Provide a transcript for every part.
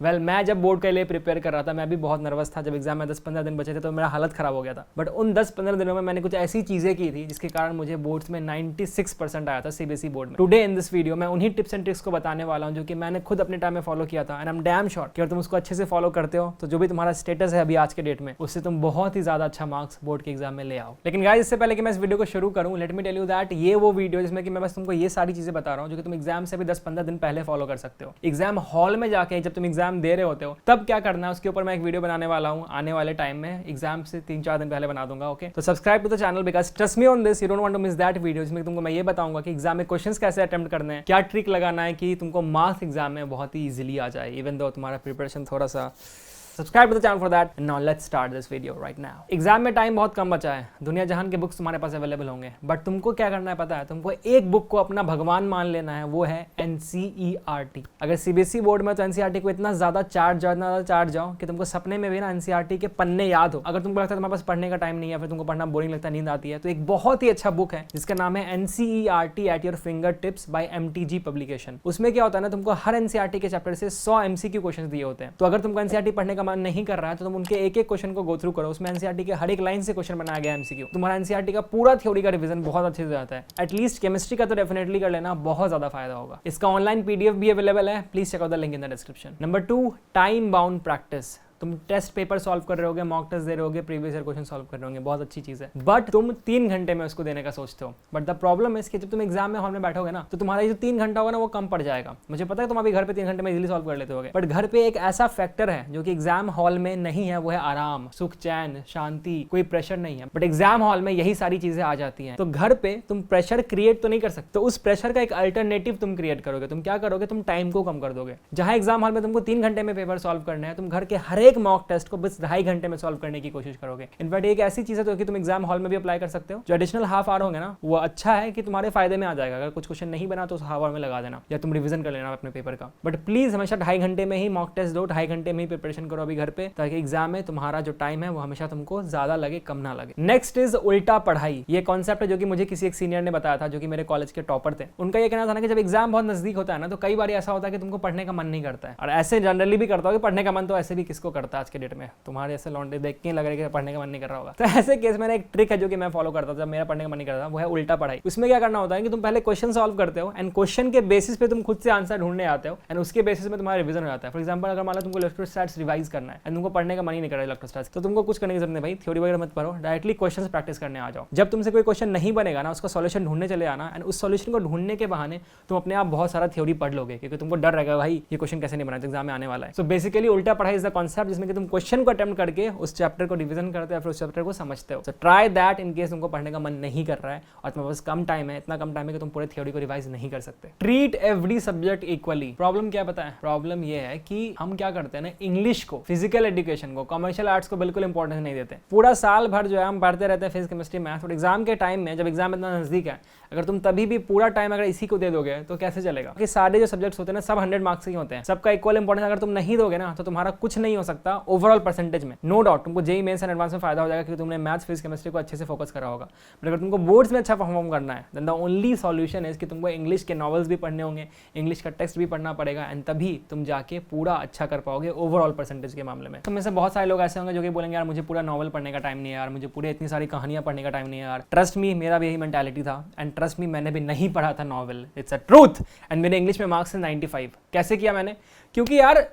मैं जब बोर्ड के लिए प्रिपेयर कर रहा था मैं भी बहुत नर्वस था। जब एग्जाम में 10-15 दिन बचे थे तो मेरा हालत खराब हो गया था। बट उन 10-15 दिनों में मैंने कुछ ऐसी चीजें की थी जिसके कारण मुझे बोर्ड्स में 96% आया था सीबीएसई बोर्ड में। टुडे इन दिस वीडियो मैं उन्हीं टिप्स एंड ट्रिक्स को बताने वाला हूं जो कि मैंने खुद अपने टाइम में फॉलो किया था। And I am damn sure कि अगर तुम उसको अच्छे से फॉलो करते हो तो जो भी तुम्हारा स्टेटस है अभी आज के डेट में उससे तुम बहुत ही ज्यादा अच्छा मार्क्स बोर्ड के एग्जाम में ले आओ। लेकिन गाइस इससे पहले कि मैं इस वीडियो को शुरू करूं, let me tell you that ये वो वीडियो जिसमें कि मैं बस तुमको ये सारी चीजें बता रहा हूं जो कि तुम एग्जाम से भी 10-15 दिन पहले फॉलो कर सकते हो। एग्जाम हॉल में जाके जब तुम एग्जाम दे रहे होते हो तब क्या करना है उसके ऊपर मैं एक वीडियो बनाने वाला हूं आने वाले टाइम में। एग्जाम से 3-4 दिन पहले बना दूंगा। ओके, तो subscribe to the channel because trust me on this, you don't want to miss that video जिसमें तुमको मैं ये बताऊंगा कि एग्जाम में क्वेश्चंस कैसे अटेम्प्ट करने हैं, क्या ट्रिक लगाना है कि तुमको मार्क्स एग्जाम में बहुत ही इजीली आ जाए इवन दो तुम्हारा प्रिपरेशन थोड़ा सा। Subscribe to the channel for that. Now let's start this video right now. Exam में टाइम बहुत कम बचा है, दुनिया जहान के बुक्स तुम्हारे पास अवेलेबल होंगे, बट तुमको क्या करना है पता है? तुमको एक बुक को अपना भगवान मान लेना है, वो है एनसीईआरटी। अगर सीबीएसई बोर्ड में तो एनसीईआरटी को इतना ज्यादा चार्ज जाओ कि तुमको सपने में भी ना एनसीईआरटी के पन्ने याद हो। अगर तुमको लगता है तुम्हारे पास पढ़ने का टाइम नहीं है, फिर तुमको पढ़ना बोरिंग लगता है, नींद आती है, तो एक बहुत ही अच्छा बुक है जिसका नाम है NCERT at your finger tips by MTG publication. उसमें क्या होता है ना, तुमको हर एनसीईआरटी के चैप्टर से 100 एमसीक्यू क्वेश्चन दिए होते हैं। तो अगर तुमको एनसीईआरटी पढ़ने का मन नहीं कर रहा है तो तुम उनके एक एक क्वेश्चन को गो थ्रू करो। उसमें एनसीईआरटी के हर एक लाइन से क्वेश्चन बनाया गया एमसीक्यू। तुम्हारा एनसीईआरटी का पूरा थ्योरी का रिवीजन बहुत अच्छे से जाता है। एटलीस्ट केमिस्ट्री का तो डेफिनेटली कर लेना, बहुत ज्यादा फायदा होगा। इसका ऑनलाइन पीडीएफ भी अवेलेबल है, please check out the link in the description. Number 2, time bound practice. तुम टेस्ट पेपर सॉल्व कर रहे होगे, मॉक टेस्ट दे रहे होगे, प्रीवियस ईयर क्वेश्चन सॉल्व कर रहे होंगे, बहुत अच्छी चीज है। बट तुम 3 घंटे में उसको देने का सोचते हो। बट द प्रॉब्लम है कि जब तुम एग्जाम में हॉल में बैठोगे ना तो तुम्हारा जो 3 घंटा होगा ना वो कम पड़ जाएगा। मुझे पता है तुम अभी घर पे 3 घंटे में इजीली सॉल्व कर लेते होगे, बट घर पे एक ऐसा फैक्टर है जो कि एग्जाम हॉल में नहीं है, वो है आराम, सुख, चैन, शांति, कोई प्रेशर नहीं है। बट एग्जाम हॉल में यही सारी चीजें आ जाती हैं। तो घर पे तुम प्रेशर क्रिएट तो नहीं कर सकते, तो उस प्रेशर का एक अल्टरनेटिव तुम क्रिएट करोगे। तुम क्या करोगे? तुम टाइम को कम कर दोगे। जहां एग्जाम हॉल में तुमको 3 घंटे में पेपर सॉल्व करना है, तुम घर के हर एक मॉक टेस्ट को 2.5 घंटे में सॉल्व करने की कोशिश करोगे। इनफैक्ट एक ऐसी चीज है तो कि तुम एग्जाम हॉल में भी अप्लाई कर सकते हो। जो एडिशनल हाफ आवर होंगे ना वो अच्छा है कि तुम्हारे फायदे में आ जाएगा। अगर कुछ क्वेश्चन नहीं बना तो उस हाफ आवर में लगा देना या तुम रिवीजन कर लेना अपने पेपर का। बट प्लीज हमेशा 2.5 घंटे में ही मॉक टेस्ट दो, 2.5 घंटे में ही प्रिपरेशन करो अभी घर पे, ताकि एग्जाम में तुम्हारा जो टाइम है वो हमेशा तुमको ज्यादा लगे, कम ना लगे। नेक्स्ट इज उल्टा पढ़ाई। ये कॉन्सेप्ट है जो कि मुझे किसी एक सीनियर ने बताया था जो कि मेरे कॉलेज के टॉपर थे। उनका ये कहना था ना कि जब एग्जाम बहुत नजदीक होता है ना तो कई बार ऐसा होता है कि तुमको पढ़ने का मन नहीं करता है। और ऐसे जनरली भी करता हो कि पढ़ने का मन तो ऐसे भी किसको करता है आज के डेट में, तुम्हारे ऐसे लौंडे देख के लग रहा है कि पढ़ने का मन नहीं कर रहा होगा। तो ऐसे केस में एक ट्रिक है जो कि मैं फॉलो करता था जब मेरा पढ़ने का मन नहीं करता, वो है उल्टा पढ़ाई। उसमें क्या करना होता है कि तुम पहले क्वेश्चन सॉल्व करते हो एंड क्वेश्चन के बेसिस पे तुम खुद से आंसर ढूंढने आते हो एंड उसके बेसिस में तुम्हारा रिवीजन हो जाता है। फॉर एग्जांपल अगर मान लो तुमको इलेक्ट्रोस्टैटिक्स रिवाइज करना है एंड तुमको पढ़ने का मन ही नहीं कर रहा इलेक्ट्रोस्टैटिक्स, तो तुमको कुछ करने की जरूरत नहीं भाई, थ्योरी वगैरह मत पढ़ो, डायरेक्टली क्वेश्चन प्रैक्टिस करने आ जाओ। जब तुमसे कोई क्वेश्चन नहीं बनेगा ना उसका सॉल्यूशन ढूंढने चले आना एंड उस सॉल्यूशन को ढूंढने के बहाने तुम अपने आप बहुत सारा थ्योरी पढ़ लोगे क्योंकि तुमको डर रहेगा भाई ये क्वेश्चन कैसे नहीं बना तो एग्जाम में आने वाला है। सो बेसिकली उल्टा पढ़ाई इज द कॉन्सेप्ट जिसमें कि तुम क्वेश्चन को अटेम्प्ट करके उस चैप्टर को रिवीजन करते हो, फिर उस चैप्टर को समझते हो। So try that in case तुमको पढ़ने का मन नहीं कर रहा है और तुम्हारे पास कम टाइम है, इतना कम टाइम है कि तुम पूरे थ्योरी को रिवाइज नहीं कर सकते। Treat every subject equally. Problem क्या पता है? प्रॉब्लम ये है कि हम क्या करते हैं ना, इंग्लिश को, फिजिकल एजुकेशन को, कमर्शियल आर्ट्स को बिल्कुल इंपॉर्टेंस नहीं देते। पूरा साल भर जो है हम पढ़ते रहते हैं फिजिक्स, केमिस्ट्री, मैथ्स, और एग्जाम के टाइम में जब एग्जाम इतना नजदीक है अगर तुम तभी भी पूरा टाइम अगर इसी को दे दोगे तो कैसे चलेगा? कि सारे जो सब्जेक्ट्स होते हैं ना सब 100 मार्क्स के होते हैं, सबका इक्वल इंपॉर्टेंस अगर तुम नहीं दोगे ना तो तुम्हारा कुछ नहीं हो सकता ओवरऑल परसेंटेज में। नो डाउट तुमको जेईई मेंस एंड एडवांस में फायदा हो जाएगा क्योंकि तुमने मैथ्स, फिजिक्स, केमिस्ट्री को अच्छे से फोकस करा होगा। बट अगर तुमको बोर्ड्स में अच्छा परफॉर्म करना है then the only solution is कि तुमको इंग्लिश के नॉवेल्स भी पढ़ने होंगे, इंग्लिश का टेक्स्ट भी पढ़ना पड़ेगा एंड तभी तुम जाके पूरा अच्छा कर पाओगे ओवरऑल परसेंटेज के मामले में। तुम में से बहुत सारे लोग ऐसे होंगे जो कि बोलेंगे यार मुझे पूरा नॉवल पढ़ने का टाइम नहीं है यार, मुझे पूरे इतनी सारी कहानियां पढ़ने का टाइम नहीं है यार। ट्रस्ट मी, मेरा भी यही मेंटालिटी था एंड ट्रस्ट मी मैंने भी नहीं पढ़ा था novel, it's a truth. And मेरे इंग्लिश में मार्क्स है 95। कैसे किया मैंने? क्योंकि यार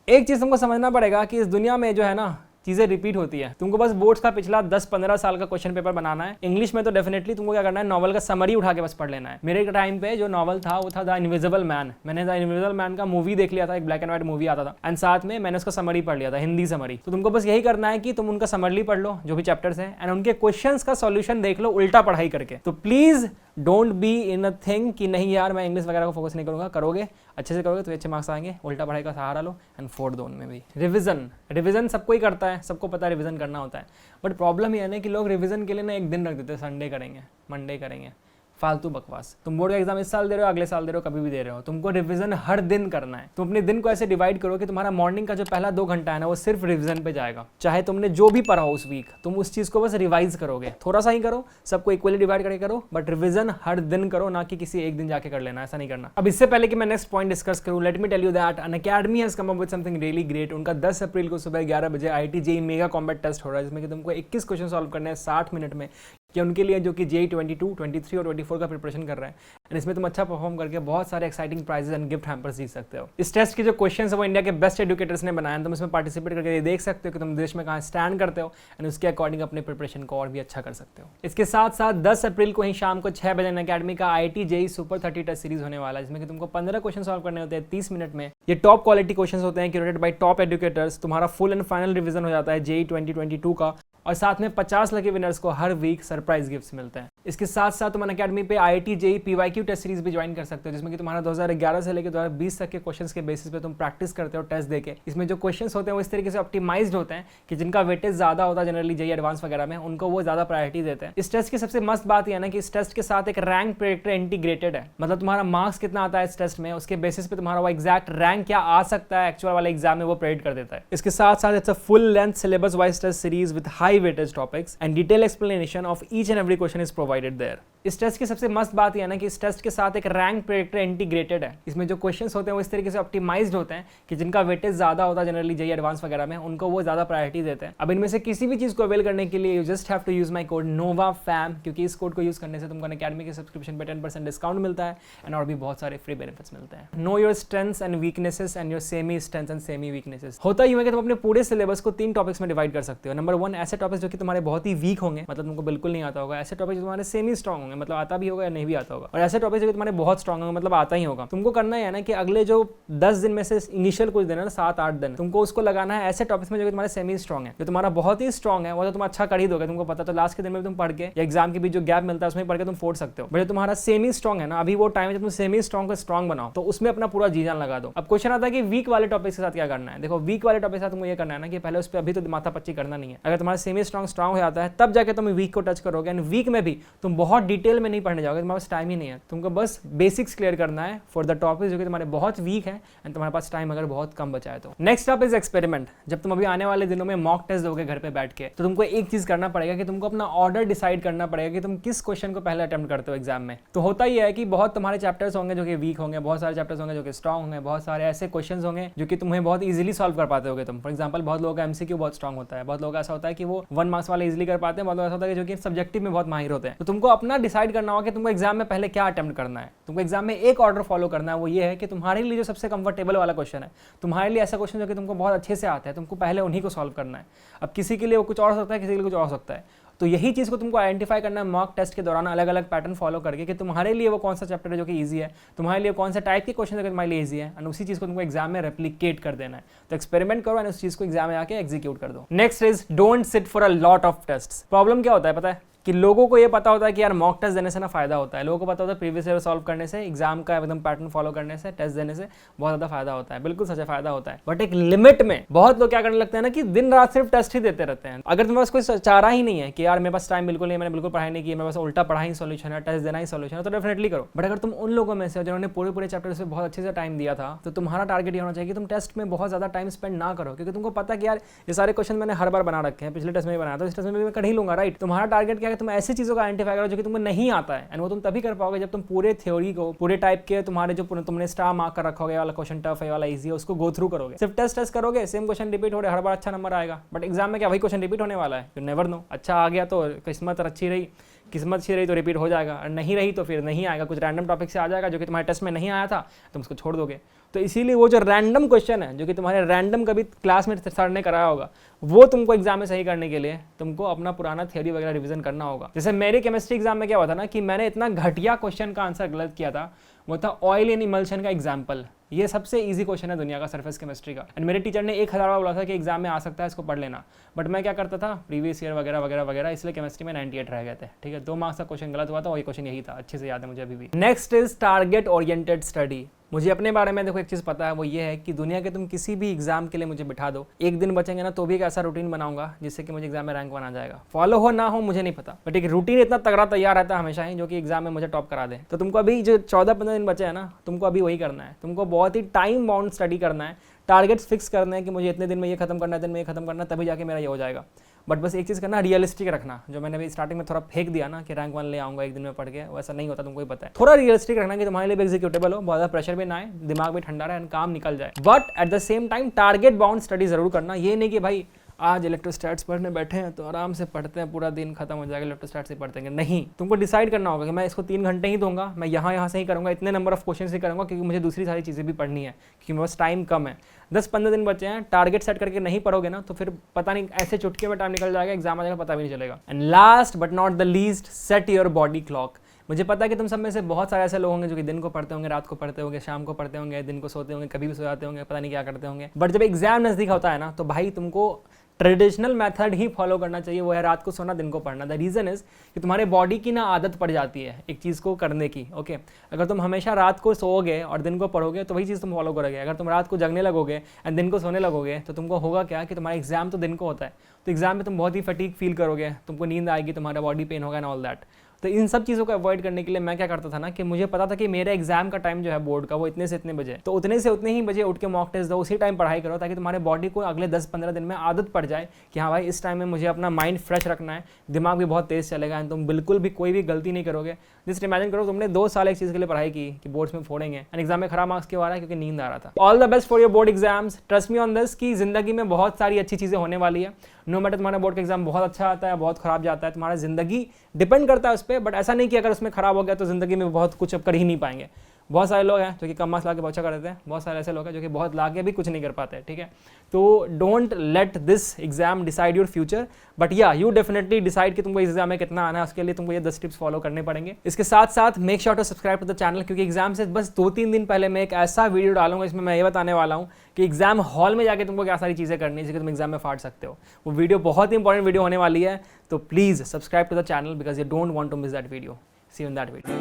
एक चीज तुमको समझना पड़ेगा कि इस दुनिया में जो है ना चीजें रिपीट होती है। तुमको बस बोर्ड्स का पिछला 10-15 साल का क्वेश्चन पेपर बनाना है। इंग्लिश में तो डेफिनेटली तुमको क्या करना है, नॉवल का समरी उठा के बस पढ़ लेना है। मेरे टाइम पे जो नॉवल था वो था द इनविजिबल मैन। मैंने द इनविजिबल मैन का मूवी देख लिया था, एक ब्लैक एंड व्हाइट मूवी आता था एंड साथ में मैंने उसका समरी पढ़ लिया था, हिंदी समरी। तो तुमको बस यही करना है कि तुम उनका समरी पढ़ लो जो भी चैप्टर्स है एंड उनके क्वेश्चंस का सॉल्यूशन देख लो उल्टा पढ़ाई करके। तो please don't be in a thing कि नहीं यार मैं इंग्लिश वगैरह को फोकस नहीं करूंगा। करोगे, अच्छे से करोगे तो अच्छे मार्क्स आएंगे। उल्टा पढ़ाई का सहारा लो एंड फोड़ दो उनमें भी। रिवीजन सबको ही करता है, सबको पता है रिवीजन करना होता है। बट प्रॉब्लम ये है ना कि लोग रिवीजन के लिए ना एक दिन रख देते हैं, संडे करेंगे, मंडे करेंगे, फालतू बकवास। तुम बोर्ड का एग्जाम इस साल दे रहे हो, अगले साल दे रहे हो, कभी भी दे रहे हो, तुमको रिवीजन हर दिन करना है। तुम अपने दिन को ऐसे डिवाइड करो कि तुम्हारा मॉर्निंग का जो पहला 2 घंटा है ना वो सिर्फ रिवीजन पे जाएगा। चाहे तुमने जो भी पढ़ा हो उस वीक, तुम उस चीज को बस रिवाइज करोगे, थोड़ा सा ही करो, सबको इक्वली डिवाइड करके करो, बट रिवीजन हर दिन करो, ना कि किसी एक दिन जाके कर लेना, ऐसा नहीं करना। अब इससे पहले कि मैं नेक्स्ट पॉइंट डिस्कस करूं, let me tell you that Unacademy has come up with something really great. उनका 10 अप्रैल को सुबह 11 बजे IIT JEE mega combat test हो रहा है, जिसमें कि तुमको 21 क्वेश्चन सॉल्व करने हैं 60 मिनट में, कि उनके लिए जो कि JEE 22, 23 और 24 का प्रिपरेशन कर रहा है। एंड इसमें तुम अच्छा परफॉर्म करके बहुत सारे exciting prizes and gift hampers जीत सकते हो। इस टेस्ट के जो क्वेश्चंस है वो इंडिया के बेस्ट एजुकेटर्स ने बनाए हैं। तुम इसमें पार्टिसिपेट करके ये देख सकते हो कि तुम देश में कहाँ स्टैंड करते हो, एंड उसके अकॉर्डिंग अपने प्रिपरेशन को और भी अच्छा कर सकते हो। इसके साथ साथ 10 अप्रैल को ही शाम को 6 बजे अनअकैडमी का IIT JEE super 30 test series होने वाला है, जिसमें कि तुमको 15 क्वेश्चन सॉल्व करने होते हैं 30 मिनट में। ये टॉप क्वालिटी क्वेश्चन होते हैं, क्यूरेटेड बाय टॉप एजुकेटर्स। तुम्हारा फुल एंड फाइनल रिवीजन हो जाता है JEE 2022 का, और साथ में 50 लकी विनर्स को हर वीक सरप्राइज गिफ्ट्स मिलते हैं। इसके साथ साथ तुम अनअकैडमी पे IIT JEE PYQ test series भी ज्वाइन कर सकते हो, जिसमें कि तुम्हारा 2011 से लेकर 2020 तक के क्वेश्चंस के बेसिस पे तुम प्रैक्टिस करते हो टेस्ट देके। इसमें जो क्वेश्चंस होते हैं वो इस तरीके से ऑप्टिमाइज्ड होते हैं कि जिनका वेटेज ज्यादा होता है जनरली JEE एडवांस वगैरह में, उनको वो ज्यादा प्रायोरिटी देते हैं। इस टेस्ट की सबसे मस्त बात यह है ना कि इस टेस्ट के साथ एक रैंक प्रेडिक्टर इंटीग्रेटेड है। मतलब तुम्हारा मार्क्स कितना आता है इस टेस्ट में, उसके बेसिस पे तुम्हारा वो एग्जैक्ट रैंक क्या आ सकता है एक्चुअल वाले एग्जाम में, वो प्रेडिक्ट कर देता है। इसके साथ साथ it's a full length syllabus wise test series with high weightage topics and detailed explanation of each and every question is provided there. इस टेस्ट की सबसे मस्त बात यह है ना कि इस टेस्ट के साथ एक रैंक प्रेडिक्टर इंटीग्रेटेड है। इसमें जो क्वेश्चंस होते हैं वो इस तरीके से ऑप्टिमाइज्ड होते हैं कि जिनका वेटेज ज्यादा होता है जनरली JEE एडवांस वगैरह में, उनको वो ज्यादा प्रायोरिटी देते हैं। अब इनमें से किसी भी चीज को अवेल करने के लिए you just have to use my code NOVAFAM, क्योंकि इस कोड को यूज करने से तुमको अनअकैडमी के सब्सक्रिप्शन पे 10% डिस्काउंट मिलता है, एंड और भी बहुत सारे फ्री बेनिफिट्स मिलते हैं। Know your strengths and weaknesses and your semi strengths and semi weaknesses. होता ही है कि तुम अपने पूरे सिलेबस को 3 टॉपिक्स में डिवाइड कर सकते हो। नंबर 1, ऐसे टॉपिक्स जो कि तुम्हारे बहुत ही वीक होंगे, मतलब तुमको बिल्कुल नहीं आता होगा। ऐसे टॉपिक जो तुम्हारे सेमी स्ट्रॉन्ग होंगे, मतलब आता भी होगा या नहीं भी आता होगा। और ऐसे टॉपिक जो तुम्हारे बहुत स्ट्रॉन्ग होंगे, मतलब आता ही होगा। तुमको करना है ना कि अगले जो 10 दिन में से इनिशियल कुछ दिन है ना, 7-8 दिन, तुमको उसको लगाना है ऐसे टॉपिक्स में जो तुम्हारे सेमी स्ट्रॉन्ग है। जो तुम्हारा बहुत ही स्ट्रॉन्ग है वो तो तुम अच्छा कर ही दोगे, तुमको पता, तो लास्ट के दिन में तुम पढ़ के या एग्जाम के बीच जो गैप मिलता है उसमें पढ़ के तुम फोड़ सकते हो। बट जो तुम्हारा सेमी स्ट्रॉन्ग है ना, अभी वो टाइम है जब तुम सेमी स्ट्रॉन्ग को स्ट्रॉन्ग बनाओ, तो उसमें अपना पूरा जी जान लगा दो। अब क्वेश्चन आता है कि वीक वाले टॉपिक के साथ क्या करना है। देखो, वीक वाले टॉपिक के साथ तुमको ये करना है ना कि पहले उस पर अभी तो माथा पच्ची करना नहीं है। अगर तुम्हारा सेमी स्ट्रॉन्ग हो जाता है तब जाके तुम वीक को टच करोगे, एंड वीक में भी तुम बहुत डिटेल में नहीं पढ़ने जाओगे, तुम्हारे पास टाइम ही नहीं है। तुमको बस बेसिक्स क्लियर करना है फॉर द टॉपिक जो कि तुम्हारे बहुत वीक है एंड तुम्हारे पास टाइम अगर बहुत कम बचा है तो। Next up is experiment. जब तुम अभी आने वाले दिनों में मॉक टेस्ट दोगे घर पे बैठ के, तो तुमको एक चीज करना पड़ेगा कि तुमको अपना ऑर्डर डिसाइड करना पड़ेगा कि तुम किस क्वेश्चन को पहले अटेम्प्ट करते हो एग्जाम में। तो होता ही है कि बहुत तुम्हारे चैप्टर्स होंगे जो कि वीक होंगे, बहुत सारे चैप्टर्स होंगे जो कि स्ट्रॉन्ग होंगे, बहुत सारे ऐसे क्वेश्चंस होंगे जो कि तुम्हें बहुत इजीली सॉल्व कर पाते होगे तुम। फॉर एग्जांपल, बहुत लोगों का MCQ बहुत स्ट्रॉन्ग होता है, बहुत लोगों का ऐसा होता है कि वो 1 मार्क्स वाले इजीली कर पाते हैं, बहुत लोग ऐसा होता है जो कि सब्जेक्टिव में बहुत माहिर होते हैं। तो तुमको अपना डिसाइड करना होगा कि तुमको एग्जाम में पहले क्या अटेम्प्ट करना है। तुमको एग्जाम में एक ऑर्डर फॉलो करना है, वो ये है कि तुम्हारे लिए जो सबसे कंफर्टेबल वाला क्वेश्चन है, तुम्हारे लिए ऐसा क्वेश्चन जो कि तुमको बहुत अच्छे से आता है, तुमको पहले उन्हीं को सॉल्व करना है। अब किसी के लिए वो कुछ और हो सकता है, किसी के लिए कुछ और हो सकता है। तो यही चीज़ को तुमको आइडेंटिफाई करना है मॉक टेस्ट के दौरान, अलग अलग पैटर्न फॉलो करके कि तुम्हारे लिए वो कौन सा चैप्टर है जो कि ईजी है, तुम्हारे लिए कौन सा टाइप के क्वेश्चन है तुम्हारे लिए ईजी है, एंड उसी चीज़ को तुमको एग्जाम में रेप्लिकेट कर देना है। तो एक्सपेरिमेंट करो एंड उस चीज़ को एग्जाम में आके एग्जीक्यूट कर दो। Next is don't sit for a lot of test. Problem क्या होता है पता है कि लोगों को ये पता होता है कि यार मॉक टेस्ट देने से ना फायदा होता है, लोगों को पता होता है प्रीवियस ईयर सॉल्व करने से, एग्जाम का एकदम पैटर्न फॉलो करने से, टेस्ट देने से बहुत ज़्यादा फायदा होता है। बिल्कुल सच्चा फायदा होता है, बट एक लिमिट में। बहुत लोग क्या करने लगते हैं ना कि दिन रात सिर्फ टेस्ट ही देते रहते हैं। अगर तुम्हारे पास कोई चारा ही नहीं है कि यार मेरे पास टाइम बिल्कुल नहीं, मैंने बिल्कुल पढ़ाई नहीं की, मेरे पास उल्टा पढ़ाई सोल्यूशन है, टेस्ट देना ही सोल्यूशन है, तो डेफिनेटली करो। बट अगर तुम उन लोगों में से जिन्होंने पूरे चैप्टर से बहुत अच्छे से टाइम दिया था, तो तुम्हारा टारगेट ये होना चाहिए कि तुम टेस्ट में बहुत ज़्यादा टाइम स्पेंड ना करो, क्योंकि तुमको पता कि यार ये सारे क्वेश्चन मैंने हर बार बना रखे हैं, पिछले टेस्ट में भी बनाया, तो इस टेस्ट में भी मैं कर ही लूंगा, राइट। तुम्हारा टारगेट क्या है, तुम ऐसी चीज़ों का करो जो कि तुमको नहीं आता है, एंड वो तुम तभी कर पाओगे जब तुम पूरे थ्योरी को, पूरे टाइप के तुम्हारे जो तुमने स्टार मार्क कर रखा होगा, ये वाला क्वेश्चन टफ है, वाला इजी है, उसको गो थ्रू करोगे। सिर्फ टेस्ट करोगे, सेम क्वेश्चन रिपीट हो रहे, हर बार अच्छा नंबर आएगा, बट एग्जाम में क्या वही क्वेश्चन रिपीट होने वाला है? You never know. अच्छा आ गया तो किस्मत अच्छी रही, किस्मत अच्छी रही तो रिपीट हो जाएगा, और नहीं रही तो फिर नहीं आएगा, कुछ रैंडम टॉपिक से आ जाएगा जो कि तुम्हारे टेस्ट में नहीं आया था, तुम उसको छोड़ दोगे। तो इसीलिए वो जो रैंडम क्वेश्चन है जो कि तुम्हारे रैंडम कभी क्लास में सर ने कराया होगा, वो तुमको एग्जाम में सही करने के लिए तुमको अपना पुराना थ्योरी वगैरह रिवीजन करना होगा। जैसे मेरे केमिस्ट्री एग्जाम में क्या हुआ था ना कि मैंने इतना घटिया क्वेश्चन का आंसर गलत किया था, वो था ऑयल इन इमल्शन का एग्जाम्पल। ये सबसे इजी क्वेश्चन है दुनिया का सरफेस केमिस्ट्री का, एंड मेरे टीचर ने 1000 बार बोला था कि एग्जाम में आ सकता है, इसको पढ़ लेना। बट मैं क्या करता था, प्रीवियस ईयर वगैरह वगैरह वगैरह, इसलिए केमिस्ट्री में 98 रह गए थे। ठीक है, 2 मार्क्स का क्वेश्चन गलत हुआ था, और ये क्वेश्चन यही था, अच्छे से याद है मुझे अभी भी। Next is target oriented study. मुझे अपने बारे में देखो एक चीज़ पता है, वो ये है कि दुनिया के तुम किसी भी एग्जाम के लिए मुझे बिठा दो, एक दिन बचेंगे ना तो भी एक ऐसा रूटीन बनाऊंगा जिससे कि मुझे एग्जाम में रैंक 1 आ जाएगा। फॉलो हो ना हो मुझे नहीं पता, बट एक रूटीन इतना तगड़ा तैयार रहता है हमेशा ही जो कि एग्जाम में मुझे टॉप करा दे। तो तुमको अभी जो 14-15 दिन बचे हैं ना, तुमको अभी वही करना है। तुमको बहुत ही टाइम बाउंड स्टडी करना है, टारगेट्स फिक्स करना है कि मुझे इतने दिन में ये खत्म करना है, दिन में ये खत्म करना है, तभी जाके मेरा ये हो जाएगा। बट बस एक चीज़ करना, रियलिस्टिक रखना। जो मैंने अभी स्टार्टिंग में थोड़ा फेंक दिया ना कि रैंक 1 ले आऊँगा एक दिन में पढ़ के, वैसा नहीं होता, तुमको ही पता है। थोड़ा रियलिस्टिक रखना कि तुम्हारे लिए भी एग्जीक्यूटेबल हो, बहुत ज़्यादा प्रेशर भी ना आए, दिमाग भी ठंडा रहे, काम निकल जाए। But at the same time target bound study जरूर करना। ये नहीं कि भाई आज इलेक्ट्रोस्टैट्स पढ़ने बैठे हैं तो आराम से पढ़ते हैं, पूरा दिन खत्म हो जाएगा इलेक्ट्रोस्टैट्स से पढ़ते हैं। नहीं, तुमको डिसाइड करना होगा कि मैं इसको 3 घंटे ही दूंगा, मैं यहाँ से ही करूँगा, इतने नंबर ऑफ क्वेश्चन ही करूँगा, क्योंकि मुझे दूसरी सारी चीज़ें भी पढ़नी है, क्योंकि मेरे पास टाइम कम है। 10-15 दिन बचे हैं, टारगेट सेट करके नहीं पढ़ोगे ना तो फिर पता नहीं ऐसे चुटकी में टाइम निकल जाएगा, एग्जाम आ जाएगा, पता भी नहीं चलेगा। And last but not the least, set your body clock. मुझे पता है कि तुम सब में से बहुत सारे ऐसे लोग होंगे जो कि दिन को पढ़ते होंगे, रात को पढ़ते होंगे, शाम को पढ़ते होंगे, दिन को सोते होंगे, कभी भी सो जाते होंगे, पता नहीं क्या करते होंगे। बट जब एग्जाम नजदीक होता है ना तो भाई तुमको ट्रेडिशनल मेथड ही फॉलो करना चाहिए, वो है रात को सोना, दिन को पढ़ना। द रीज़न इज कि तुम्हारे बॉडी की ना आदत पड़ जाती है एक चीज़ को करने की। ओके, अगर तुम हमेशा रात को सोओगे और दिन को पढ़ोगे तो वही चीज़ तुम फॉलो करोगे। अगर तुम रात को जगने लगोगे एंड दिन को सोने लगोगे तो तुमको होगा क्या कि तुम्हारा एग्जाम तो दिन को होता है, तो एग्जाम में तुम बहुत ही फटीग फील करोगे, तुमको नींद आएगी, तुम्हारा बॉडी पेन होगा एंड ऑल दैट। तो इन सब चीज़ों को अवॉइड करने के लिए मैं क्या करता था ना कि मुझे पता था कि मेरा एग्जाम का टाइम जो है बोर्ड का वो इतने से इतने बजे, तो उतने से उतने ही बजे उठ के मॉक टेस्ट दो, उसी टाइम पढ़ाई करो, ताकि तुम्हारे बॉडी को अगले 10-15 दिन में आदत पड़ जाए कि हाँ भाई इस टाइम में मुझे अपना माइंड फ्रेश रखना है, दिमाग भी बहुत तेज चलेगा एंड तुम बिल्कुल भी कोई भी गलती नहीं करोगे। जस्ट इमेजिन करो तुमने 2 साल एक चीज़ के लिए पढ़ाई की कि बोर्ड्स में फोड़ेंगे एंड एग्जाम में खराब मार्क्स क्यों आ रहा है, क्योंकि नींद आ रहा था। All the best for your board exams, trust me on this कि जिंदगी में बहुत सारी अच्छी चीज़ें होने वाली है। नो मैटर तुम्हारा बोर्ड का एग्जाम बहुत अच्छा आता है, बहुत खराब जाता है, तुम्हारा जिंदगी डिपेंड करता है उस पर। बट ऐसा नहीं कि अगर उसमें खराब हो गया तो जिंदगी में बहुत कुछ अब कर ही नहीं पाएंगे। बहुत सारे लोग हैं जो कि कम मार्क्स ला के बहुत अच्छा कर देते हैं, बहुत सारे ऐसे लोग हैं जो कि बहुत ला के भी कुछ नहीं कर पाते हैं, ठीक है। तो don't let this exam decide your future, but या यू डेफिनेटली डिसाइड कि तुमको एग्जाम में कितना आना है, उसके लिए तुमको ये 10 टिप्स फॉलो करने पड़ेंगे। इसके साथ साथ make sure to subscribe to the channel, क्योंकि एग्जाम से बस 2-3 दिन पहले मैं एक ऐसा वीडियो डालूंगा इसमें मैं ये बताने वाला हूँ कि एग्जाम हॉल में जाके तुमको क्या सारी चीज़ें करनी है जिससे तुम एग्जाम में फाड़ सकते हो। वो वीडियो बहुत ही इंपॉर्टेंट वीडियो होने वाली है, तो please subscribe to the channel because you don't want to miss that video. See you in that video.